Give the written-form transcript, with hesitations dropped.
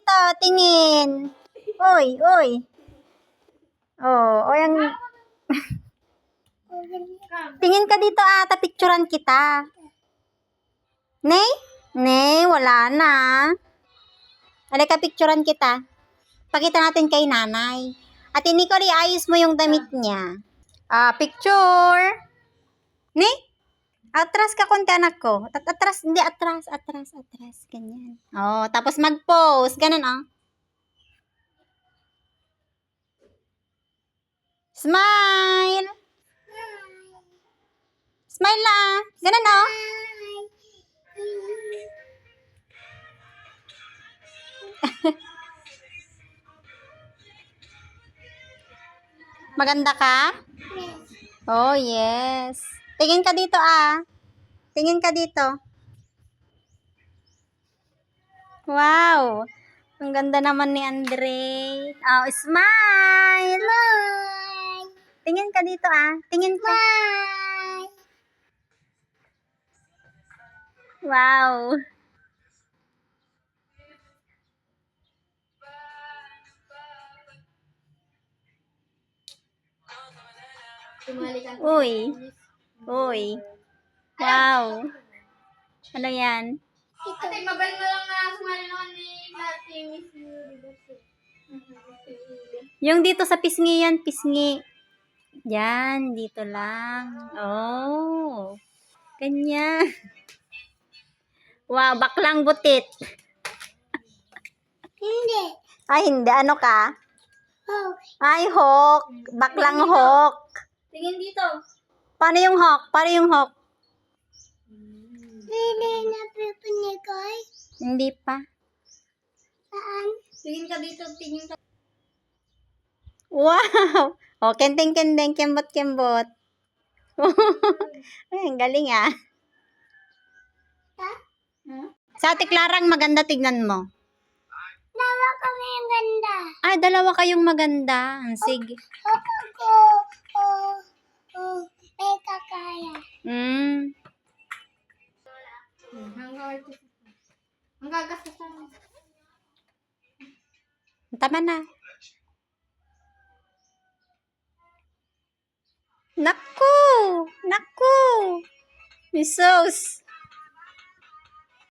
dito, tingin. Uy, uy. Oh, yung... Tingin ka dito, picturean kita. Nay? Nay, wala na. Halika, picturean kita. Pakita natin kay nanay. Ate Nicole, ayos mo yung damit niya. Picture. Nay? Atras ka konti, anak ko. Atras, hindi, atras. Ganyan. Oh, tapos mag-pose. Ganun, oh. Smile! Smile na. Ganun, oh. Maganda ka? Oh, yes. Tingin ka dito, Tingin ka dito. Wow! Ang ganda naman ni Andre. Oh, smile! Tingin ka dito, Tingin ka. Wow! Uy! Uy! Wow! Ano yan? Ate, mabal mo lang na sumali naman ni Miss Yung dito sa pisngi yan, pisngi. Yan, dito lang. Oh. Ganyan. Wow, baklang butit. Hindi. Ay, hindi. Ano ka? Oh. Ay, hawk. Baklang hawk. Tingin dito. Paano yung hawk? Paano yung hawk? Hindi na pipinigay. Hindi pa. Saan? Tingin ka dito, tingin ka. Wow! Oh, kenting-kenting, kembot-kembot. Ay, ang galing, Ha? Sa Ate Clarang maganda, tignan mo. Dalawa kami yung ganda. Ay, dalawa kayong maganda. Sige. May kakaya. Ang gagastos naman. Tama na. Naku! Naku! Misos!